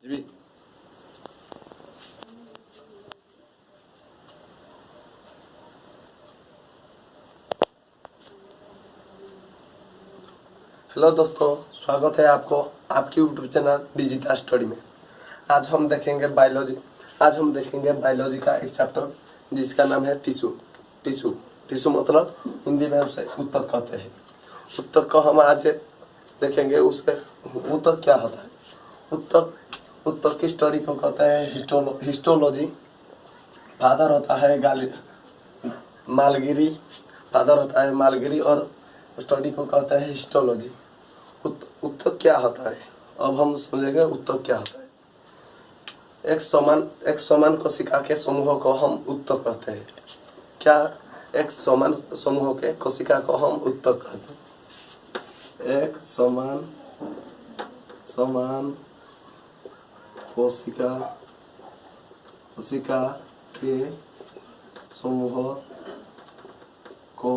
जी। Hello दोस्तों, स्वागत है आपको आपकी यूट्यूब चैनल डिजिटल स्टडी में। आज हम देखेंगे बायोलॉजी का एक चैप्टर जिसका नाम है टिश्यू। टिश्यू टिश्यू मतलब हिंदी में उसे ऊतक कहते हैं। ऊतक को हम आज देखेंगे। उसके ऊतक क्या होता है। ऊतक की स्टडी को कहते हैं हिस्टोलॉजी। फादर होता है मालगिरी। और स्टडी को कहते हैं हिस्टोलॉजी। ऊतक क्या होता है, अब हम समझेंगे ऊतक क्या होता है। एक समान कोशिका के समूह को हम ऊतक कहते हैं। क्या? एक समान समूह के कोशिका को हम ऊतक कहते हैं। एक समान कोशिका के समूह को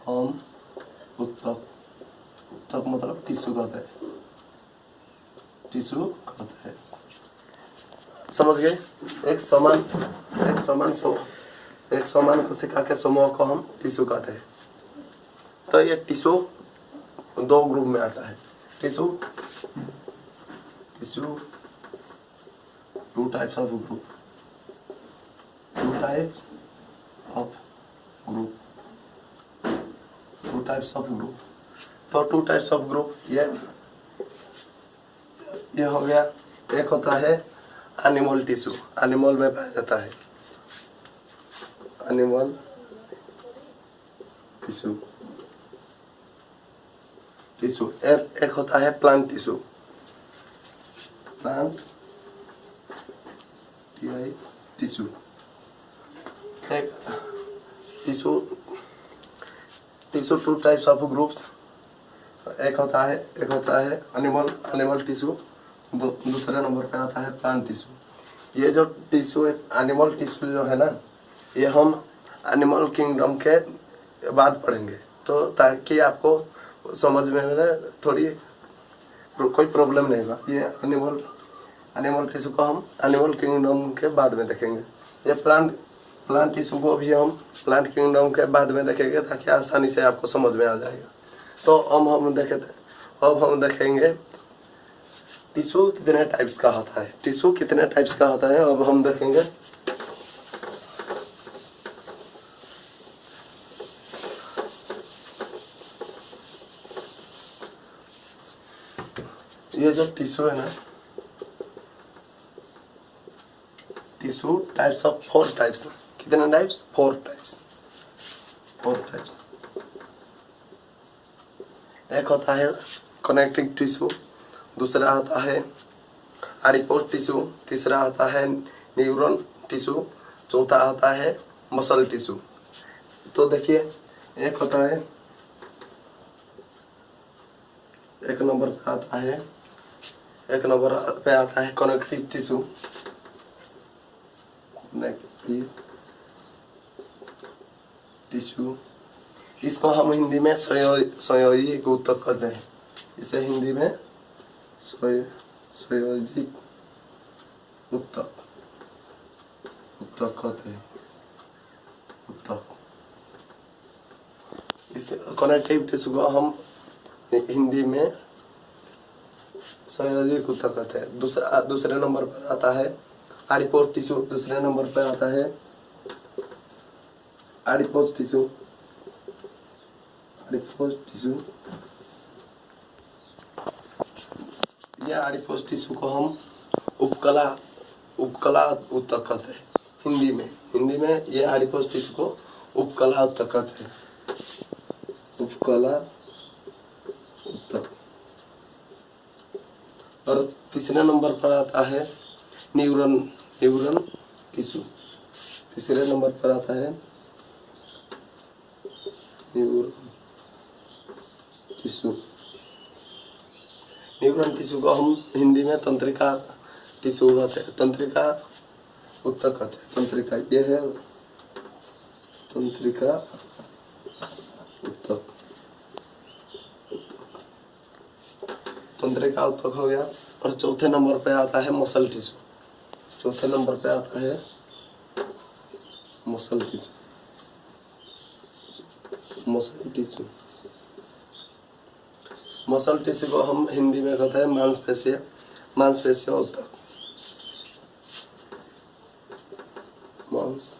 हम ऊतक मतलब टिश्यू कहते हैं। समझ गए? एक समान कोशिका के समूह को हम टिश्यू कहते हैं। तो ये टिश्यू दो ग्रुप में आता है। Tissue two types of group. तो टू टाइप्स ऑफ ग्रुप ये हो गया। एक होता है एनिमल टिश्यू, एनिमल में पाया जाता है। एनिमल टिश्यू एक होता है प्लांट टिश्यू। एक tissue two types of groups. एक होता है एनिमल टिश्यू। दूसरे नंबर पे आता है प्लांट टिश्यू। ये जो टिश्यू एनिमल टिश्यू जो है ना, ये हम एनिमल किंगडम के बाद पढ़ेंगे, तो ताकि आपको समझ में थोड़ी कोई प्रॉब्लम नहीं होगा। ये एनिमल टिश्यू को हम एनिमल किंगडम के बाद में देखेंगे। ये प्लांट टिश्यू को भी हम प्लांट किंगडम के बाद में देखेंगे, ताकि आसानी से आपको समझ में आ जाएगा। तो अब हम देखेंगे टिश्यू कितने टाइप्स का होता है। अब हम देखेंगे। ये जो टिश्यू है ना, टिश्यू टाइप्स ऑफ 4 टाइप्स। कितने टाइप्स? 4 टाइप्स। एक होता है कनेक्टिव टिश्यू, दूसरा होता है एडिपोज टिश्यू, तीसरा होता है न्यूरॉन टिश्यू, चौथा होता है मसल टिश्यू। तो देखिए, एक नंबर पे आता है कनेक्टिव टिश्यू। इसको हम हिंदी में संयोजी ऊतक कहते हैं। इसे हिंदी में संयोजी ऊतक कहते हैं। इसके कनेक्टिव टिश्यू को हम हिंदी में संयोजी ऊतक कहते हैं। दूसरे नंबर पर आता है एडिपोज टिश्यू। दूसरे नंबर पर आता है एडिपोज टिश्यू। ये एडिपोज टिश्यू को हम उपकला ऊतक कहते हैं। हिंदी में ये एडिपोज टिश्यू को उपकला ऊतक कहते हैं। और तीसरे नंबर पर आता है न्यूरॉन टिश्यू। तीसरे नंबर पर आता है न्यूरॉन टिश्यू को हम हिंदी में तंत्रिका टिश्यू कहते हैं। तंत्रिका ऊतक कहते हैं। तंत्रिका ये है तंत्रिका तंत्रिका ऊतक हो गया। और चौथे नंबर पे आता है मसल टिश्यू। चौथे नंबर पे आता है muscle tissue. Muscle tissue, muscle tissue को हम हिंदी में कहते हैं मांसपेशीय, मांसपेशीय ऊतक। मांसपेशीय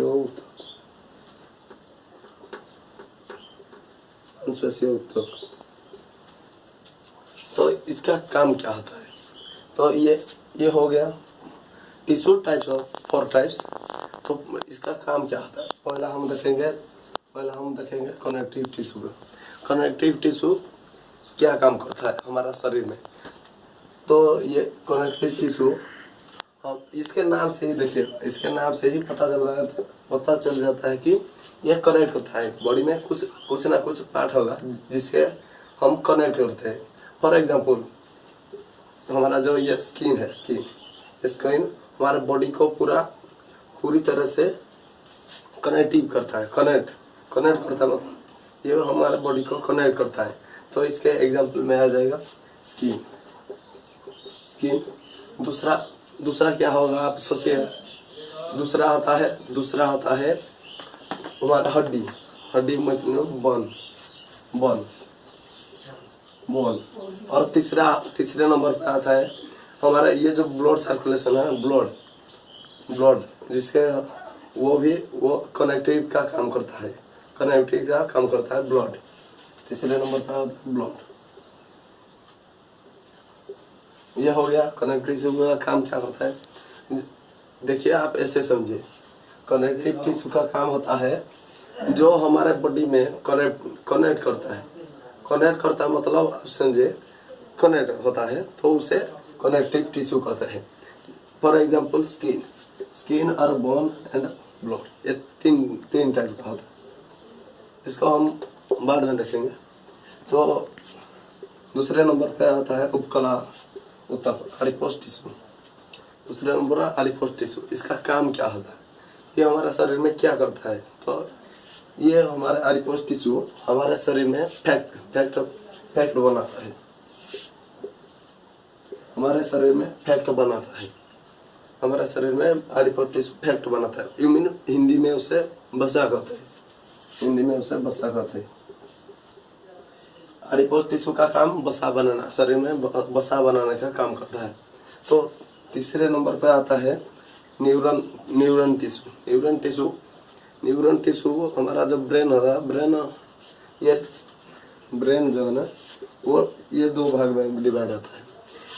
ऊतक, मांसपेशीय ऊतक। तो इसका काम क्या होता है? तो ये हो गया टिश्यू टाइप्स ऑफ 4 टाइप्स। तो इसका काम क्या होता है? पहला हम देखेंगे कनेक्टिव टिश्यू का। कनेक्टिव टिश्यू क्या काम करता है हमारा शरीर में? तो ये कनेक्टिव टिश्यू हम इसके नाम से ही देखिए, इसके नाम से ही पता चल जाता है कि यह कनेक्ट होता है। बॉडी में कुछ ना कुछ पार्ट होगा जिससे हम कनेक्ट करते हैं। फॉर एग्जाम्पल हमारा जो ये स्किन है, स्किन हमारे बॉडी को पूरी तरह से कनेक्टिव करता है। कनेक्ट करता है मतलब ये हमारे बॉडी को कनेक्ट करता है। तो इसके एग्जाम्पल में आ जाएगा स्किन। दूसरा क्या होगा आप सोचिए। दूसरा होता है हमारा हड्डी मतलब बोन। और तीसरे नंबर पे आता है हमारा ये जो ब्लड सर्कुलेशन है, ब्लड जिसके वो कनेक्टिव का काम करता है। ब्लड। तीसरे नंबर पे आता है ब्लड। यह हो गया कनेक्टिव टिश्यू का काम क्या करता है। देखिए आप ऐसे समझिए, कनेक्टिव टिश्यू का काम होता है जो हमारे बॉडी में कनेक्ट करता है। मतलब आप समझे कनेक्ट होता है तो उसे कनेक्टिव टिश्यू कहते हैं। फॉर एग्जाम्पल स्किन और बोन एंड ब्लड, ये तीन टाइप का होता है। इसको हम बाद में देखेंगे। तो दूसरे नंबर पे आता है उपकला ऊतक, एडिपोज टिश्यू। दूसरे नंबर है एडिपोज टिश्यू। इसका काम क्या होता है? ये हमारे शरीर में क्या करता है? तो ये हमारा एडिपोज टिश्यू हमारे शरीर में फैट बनाता है। हमारे शरीर में एडिपोज टिश्यू फैट बनाता है। हिंदी में उसे वसा कहते हैं। एडिपोज टिश्यू का काम वसा बनाना, शरीर में वसा बनाने का काम करता है। तो तीसरे नंबर पे आता है न्यूरन टिश्यू। हमारा जो ब्रेन होता है, ब्रेन जो है ना वो ये 2 भाग में डिवाइड होता है।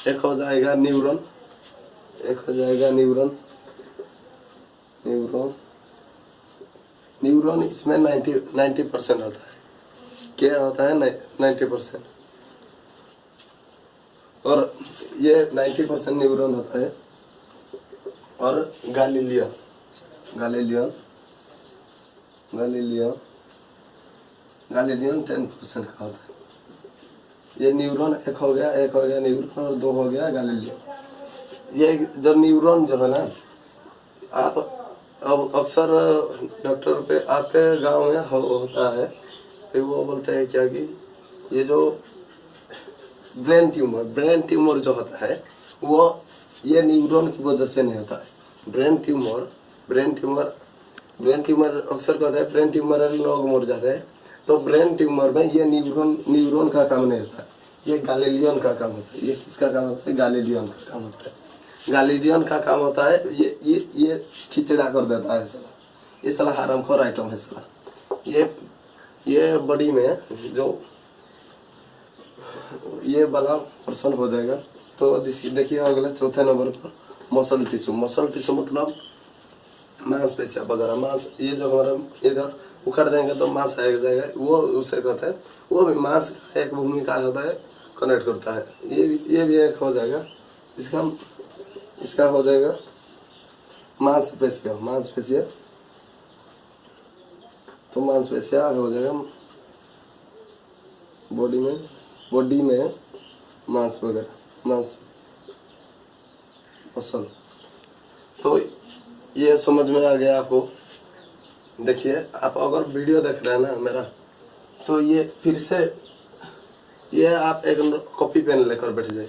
एक हो जाएगा न्यूरॉन। इसमें 90% होता है। क्या होता है? 90%। और ये 90% न्यूरॉन होता है। और गैलीलियन 10% का होता है। ये न्यूरॉन एक हो गया न्यूरॉन और 2 हो गया गैलीलियन। ये जो न्यूरॉन जो है ना, आप अब अक्सर डॉक्टर पे आपके गांव में होता है, तो वो बोलते हैं क्या कि ये जो ब्रेन ट्यूमर जो होता है वो ये न्यूरॉन की वजह से नहीं होता है। ब्रेन ट्यूमर अक्सर कहते हैं ब्रेन ट्यूमर लोग मर जाते हैं। तो ब्रेन ट्यूमर में ये न्यूरॉन का काम नहीं होता है, ये गैलीलियन का काम होता है। ये किसका काम होता है? गैलीलियन का काम होता है। गैलीलियन का काम होता है ये खिचड़ा कर देता है साला। ये साला हार्मखोर आइटम है साला। ये बॉडी में जो ये वाला पर्सन हो जाएगा। तो देखिए अगला चौथे नंबर पर मसल टिश्यू मतलब मांसपेशियां वगैरह। मांस ये जो हमारा इधर उखड़ देंगे तो मांस आ जाएगा, वो उसे कहते हैं। वो भी मांस का एक भूमिका होता है, कनेक्ट करता है। ये भी एक हो जाएगा। इसका हो जाएगा मांसपेशियां। तो मांसपेशियां हो जाएगा बॉडी में मांस वगैरह, मसल। तो ये समझ में आ गया आपको। देखिए आप अगर वीडियो देख रहे हैं ना मेरा, तो ये फिर से ये आप एक कॉपी पेन लेकर बैठ जाए।